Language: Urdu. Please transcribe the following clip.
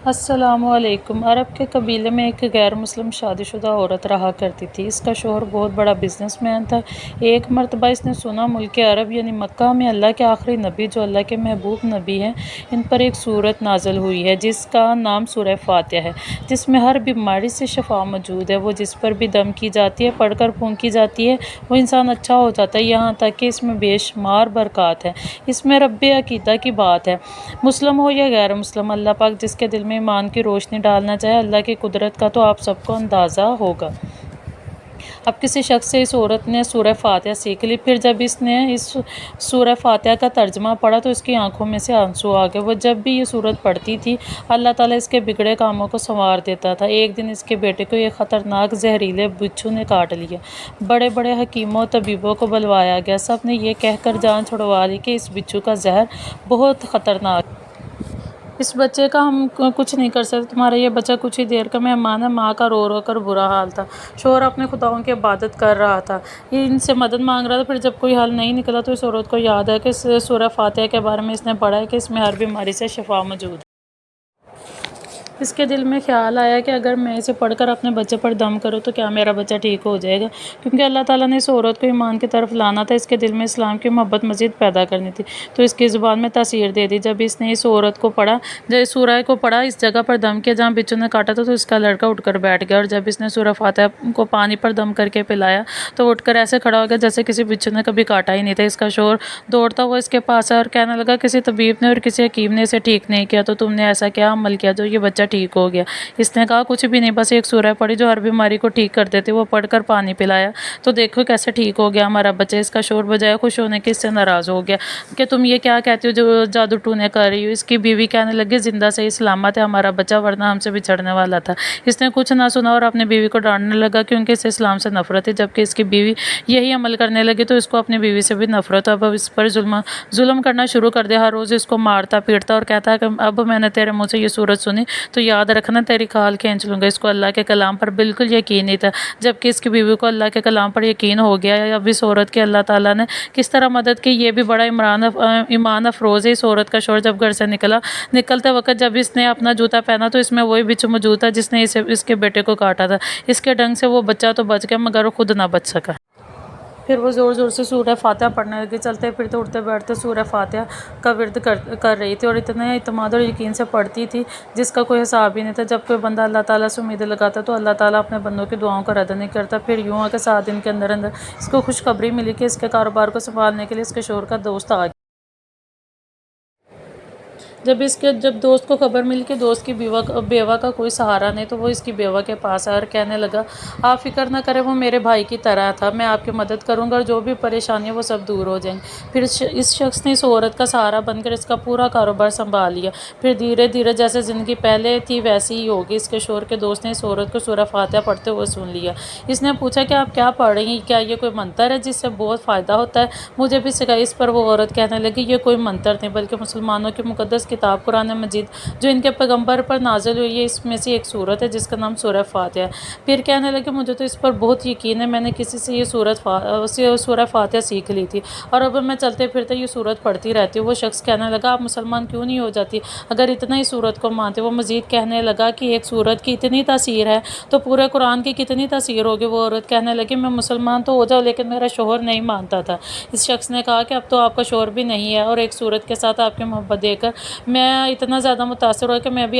السلام علیکم۔ عرب کے قبیلے میں ایک غیر مسلم شادی شدہ عورت رہا کرتی تھی۔ اس کا شوہر بہت بڑا بزنس مین تھا۔ ایک مرتبہ اس نے سنا ملک عرب یعنی مکہ میں اللہ کے آخری نبی جو اللہ کے محبوب نبی ہیں ان پر ایک سورت نازل ہوئی ہے جس کا نام سورہ فاتحہ ہے، جس میں ہر بیماری سے شفا موجود ہے۔ وہ جس پر بھی دم کی جاتی ہے، پڑھ کر پھونکی جاتی ہے، وہ انسان اچھا ہو جاتا ہے، یہاں تک کہ اس میں بے شمار برکات ہیں۔ اس میں رب عقیدہ کی بات ہے۔ مسلم ہو یا غیر مسلم، اللہ پاک جس کے دل میں ایمان کی روشنی ڈالنا چاہے، اللہ کی قدرت کا تو آپ سب کو اندازہ ہوگا۔ اب کسی شخص سے اس عورت نے سورہ فاتحہ سیکھ لی۔ پھر جب اس نے اس سورہ فاتحہ کا ترجمہ پڑھا تو اس کی آنکھوں میں سے آنسو آ گئے۔ وہ جب بھی یہ سورت پڑھتی تھی اللہ تعالیٰ اس کے بگڑے کاموں کو سنوار دیتا تھا۔ ایک دن اس کے بیٹے کو ایک خطرناک زہریلے بچھو نے کاٹ لیا۔ بڑے بڑے حکیموں و طبیبوں کو بلوایا گیا، سب نے یہ کہہ کر جان چھڑوا لی کہ اس بچھو کا زہر بہت خطرناک ہے، اس بچے کا ہم کچھ نہیں کر سکتے، تمہارا یہ بچہ کچھ ہی دیر کا مہمان ہے۔ ماں کا رو رو کر برا حال تھا۔ شوہر اپنے خداؤں کی عبادت کر رہا تھا، یہ ان سے مدد مانگ رہا تھا۔ پھر جب کوئی حل نہیں نکلا تو اس عورت کو یاد ہے کہ سورہ فاتحہ کے بارے میں اس نے پڑھا ہے کہ اس میں ہر بیماری سے شفا موجود ہے۔ اس کے دل میں خیال آیا کہ اگر میں اسے پڑھ کر اپنے بچے پر دم کروں تو کیا میرا بچہ ٹھیک ہو جائے گا، کیونکہ اللہ تعالیٰ نے اس عورت کو ایمان کی طرف لانا تھا، اس کے دل میں اسلام کی محبت مزید پیدا کرنی تھی، تو اس کی زبان میں تاثیر دے دی۔ جب اس نے اس عورت کو پڑھا، جب اس سورہ کو پڑھا، اس جگہ پر دم کیا جہاں بچھو نے کاٹا تھا، تو اس کا لڑکا اٹھ کر بیٹھ گیا، اور جب اس نے سورہ فاتحہ کو پانی پر دم کر کے پلایا تو اٹھ کر ایسے کھڑا ہو گیا جیسے کسی بچھو نے کبھی کاٹا ہی نہیں تھا۔ اس کا شوہر دوڑتا ہوا اس کے پاس آیا اور کہنے لگا کسی طبیب نے اور کسی حکیم نے اسے ٹھیک نہیں کیا، تو تم نے ایسا کیا عمل کیا جو یہ بچہ ٹھیک ہو گیا؟ اس نے کہا کچھ بھی نہیں، بس ایک سورہ پڑھی جو ہر بیماری کو ٹھیک کر دیتی، وہ پڑھ کر پانی پلایا تو دیکھو کیسے ٹھیک ہو گیا ہمارا بچہ۔ اس کا شوہر بجائے خوش ہونے کے اس سے ناراض ہو گیا کہ تم یہ کیا کہتی ہو جو جادو ٹونے کر رہی ہو۔ اس کی بیوی کہنے لگی زندہ صحیح سلامت ہے ہمارا بچہ، ورنہ ہم سے بچھڑنے والا تھا۔ اس نے کچھ نہ سنا اور اپنی بیوی کو ڈانٹنے لگا کیونکہ اسے اسلام سے نفرت ہے، جبکہ اس کی بیوی یہی عمل کرنے لگی تو اس کو اپنی بیوی سے بھی نفرت۔ اب اس پر ظلم کرنا شروع کر دیا، ہر روز اس کو مارتا پیٹتا اور کہتا ہے کہ اب میں نے تیرے منہ سے یہ سورت سنی تو یاد رکھنا تیری کھال کھینچ لوں گا۔ اس کو اللہ کے کلام پر بالکل یقین نہیں تھا، جبکہ اس کی بیوی کو اللہ کے کلام پر یقین ہو گیا۔ اب اس عورت کی اللہ تعالیٰ نے کس طرح مدد کی یہ بھی بڑا ایمان افروز ہے۔ اس عورت کا شوہر جب گھر سے نکلتے وقت جب اس نے اپنا جوتا پہنا تو اس میں وہی بچھو موجود تھا جس نے اس کے بیٹے کو کاٹا تھا۔ اس کے ڈنگ سے وہ بچہ تو بچ گیا مگر وہ خود نہ بچ سکا۔ پھر وہ زور زور سے سورہ فاتحہ پڑھنے لگی، چلتے پھرتے اٹھتے بیٹھتے سورہ فاتحہ کا ورد کر رہی تھی اور اتنے اعتماد اور یقین سے پڑھتی تھی جس کا کوئی حساب ہی نہیں تھا۔ جب کوئی بندہ اللہ تعالیٰ سے امیدیں لگاتا تو اللہ تعالیٰ اپنے بندوں کی دعاؤں کا رد نہیں کرتا۔ پھر یوں ہوا کہ 7 دن کے اندر اس کو خوشخبری ملی کہ اس کے کاروبار کو سنبھالنے کے لیے اس کے شوہر کا دوست آ گیا۔ جب دوست کو خبر ملی کہ دوست کی بیوہ کا کوئی سہارا نہیں تو وہ اس کی بیوہ کے پاس آیا اور کہنے لگا آپ فکر نہ کریں، وہ میرے بھائی کی طرح تھا، میں آپ کی مدد کروں گا اور جو بھی پریشانی ہے وہ سب دور ہو جائیں گی۔ پھر اس شخص نے اس عورت کا سہارا بن کر اس کا پورا کاروبار سنبھال لیا۔ پھر دھیرے دھیرے جیسے زندگی پہلے تھی ویسی ہی ہوگی۔ اس کے شوہر کے دوست نے اس عورت کو سورہ فاتحہ پڑھتے ہوئے سن لیا۔ اس نے پوچھا کہ آپ کیا پڑھ رہی ہیں، کیا یہ کوئی منتر ہے جس سے بہت فائدہ ہوتا ہے؟ مجھے بھی سکھائیں۔ اس پر وہ عورت کہنے لگی یہ کوئی منتر نہیں بلکہ مسلمانوں کی مقدس کتاب قرآن مجید جو ان کے پیغمبر پر نازل ہوئی ہے، اس میں سے ایک سورت ہے جس کا نام سورہ فاتحہ ہے۔ پھر کہنے لگے مجھے تو اس پر بہت یقین ہے، میں نے کسی سے یہ سورہ فاتحہ سیکھ لی تھی اور اب میں چلتے پھرتے یہ سورت پڑھتی رہتی ہوں۔ وہ شخص کہنے لگا آپ مسلمان کیوں نہیں ہو جاتی اگر اتنا ہی سورت کو مانتے؟ وہ مزید کہنے لگا کہ ایک سورت کی اتنی تاثیر ہے تو پورے قرآن کی کتنی تاثیر ہوگی۔ وہ عورت کہنے لگی میں مسلمان تو ہو جاؤں لیکن میرا شوہر نہیں مانتا تھا۔ اس شخص نے کہا کہ اب تو آپ کا شوہر بھی نہیں ہے اور ایک سورت کے ساتھ آپ کی محبت دیکھ کر میں اتنا زیادہ متاثر ہوا کہ میں بھی